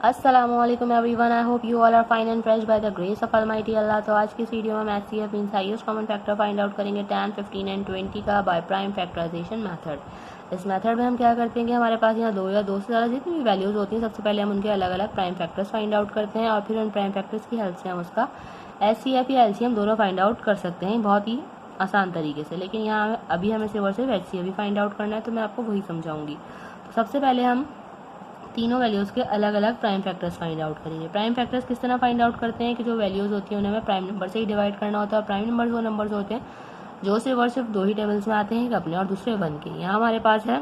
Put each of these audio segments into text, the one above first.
अस्सलामुअलैकुम everyone, I hope you all are fine and fresh by the grace of almighty Allah. तो आज की इस वीडियो में हम HCF means highest common factor find out करेंगे 10, 15 एंड 20 का बाय प्राइम फैक्टराइजेशन मेथड। इस मेथड में हम क्या करते हैं कि हमारे पास यहाँ दो या दो से ज़्यादा जितनी भी वैल्यूज़ होती हैं, सबसे पहले हम उनके अलग अलग प्राइम फैक्टर्स फाइंड आउट करते हैं और फिर उन प्राइम फैक्टर्स की हेल्प से हम उसका एचसीएफ या एलसीएम दोनों फाइंड आउट कर सकते हैं बहुत ही आसान तरीके से। लेकिन यहाँ अभी हमें सिर्फ और सिर्फ एचसीएफ भी फाइंड आउट करना है, तो मैं आपको वही समझाऊंगी। तो सबसे पहले हम तीनों वैल्यूज़ के अलग अलग प्राइम फैक्टर्स फाइंड आउट करेंगे। प्राइम फैक्टर्स किस तरह फाइंड आउट करते हैं कि जो वैल्यूज़ होती हैं उन्हें हमें प्राइम नंबर से ही डिवाइड करना होता है। और प्राइम नंबर्स वो नंबर्स होते हैं जो सिर्फ और सिर्फ दो ही टेबल्स में आते हैं, एक अपने और दूसरे वन के। यहाँ हमारे पास है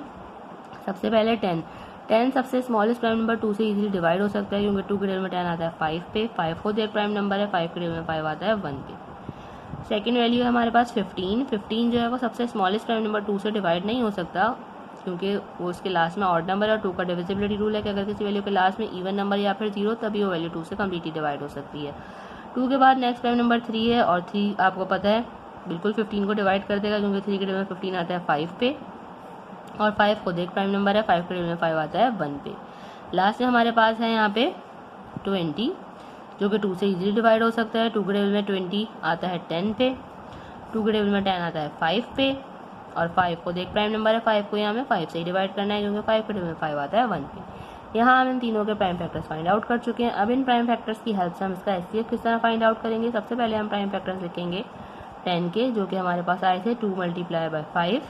सबसे पहले 10 सबसे स्मॉलेस्ट प्राइम नंबर 2 से इजीली डिवाइड हो सकता है, क्योंकि 2 के टेबल में 10 आता है 5 पे। 5 खुद एक प्राइम नंबर है, 5 के टेबल में 5 आता है 1 पे। सेकेंड वैल्यू है हमारे पास 15 जो है वो सबसे स्मॉलेस्ट प्राइम नंबर 2 से डिवाइड नहीं हो सकता, क्योंकि वो उसके लास्ट में ऑड नंबर है। 2 का डिविजिबिलिटी रूल है कि अगर किसी वैल्यू के लास्ट में इवन नंबर या फिर 0 तभी वो वैल्यू 2 से कम्प्लीटली डिवाइड हो सकती है। 2 के बाद नेक्स्ट प्राइम नंबर 3 है, और 3 आपको पता है बिल्कुल 15 को डिवाइड कर देगा, क्योंकि 3 के टेबल में 15 आता है 5 पे, और 5 खुद एक प्राइम नंबर है, 5 के टेबल में 5 आता है 1 पे। लास्ट में हमारे पास है यहाँ पे 20, जो कि 2 से इजीली डिवाइड हो सकता है। 2 के टेबल में 20 आता है 10 पे, 2 के टेबल में 10 आता है 5 पे, और 5 खुद एक प्राइम नंबर है, 5 को यहाँ में 5 से ही डिवाइड करना है, क्योंकि 5 के टेबल में 5 आता है 1 पे। यहाँ हम इन तीनों के प्राइम फैक्टर्स फाइंड आउट कर चुके हैं। अब इन प्राइम फैक्टर्स की हेल्प से हम इसका एचसीएफ किस तरह फाइंड आउट करेंगे। सबसे पहले हम प्राइम फैक्टर्स लिखेंगे 10 के, जो कि हमारे पास आए थे 2 मल्टीप्लाई बाय 5।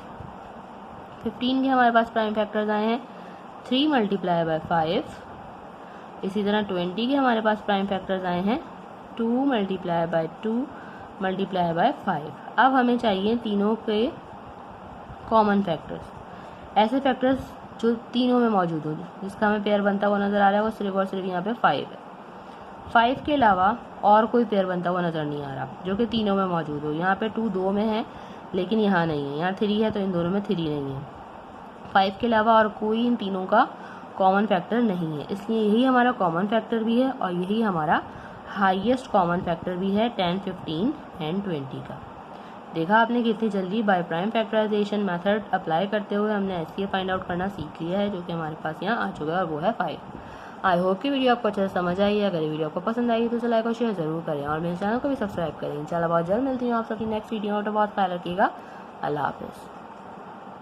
15 के हमारे पास प्राइम फैक्टर्स आए हैं 3 मल्टीप्लाई बाय 5। इसी तरह 20 के हमारे पास प्राइम फैक्टर्स आए हैं 2 मल्टीप्लाई बाय 2 मल्टीप्लाई बाय 5। अब हमें चाहिए तीनों के कॉमन फैक्टर्स, ऐसे फैक्टर्स जो तीनों में मौजूद हो, जिसका हमें पेयर बनता हुआ नजर आ रहा है वो सिर्फ और सिर्फ यहाँ पे 5 है। 5 के अलावा और कोई पेयर बनता हुआ नजर नहीं आ रहा जो कि तीनों में मौजूद हो। यहाँ पे 2 दो में है लेकिन यहाँ नहीं है, यहाँ 3 है तो इन दोनों में 3 नहीं है। 5 के अलावा और कोई इन तीनों का कॉमन फैक्टर नहीं है, इसलिए यही हमारा कॉमन फैक्टर भी है और यही हमारा हाईएस्ट कॉमन फैक्टर भी है 10, 15 एंड 20 का। देखा आपने कितनी जल्दी by prime factorization method apply करते हुए हमने एचसीएफ फाइंड आउट करना सीख लिया है, जो कि हमारे पास यहाँ आ चुका है, और वो है 5। आई होप कि वीडियो आपको अच्छे से समझ आई है। अगर वीडियो आपको पसंद आई तो उसे लाइक और शेयर जरूर करें, और मेरे चैनल को भी सब्सक्राइब करें। इंशाल्लाह बहुत जल्द मिलती हूँ आप सबकी नेक्स्ट वीडियो में। तो बहुत ख्याल रखिएगा। अल्लाह हाफिज़।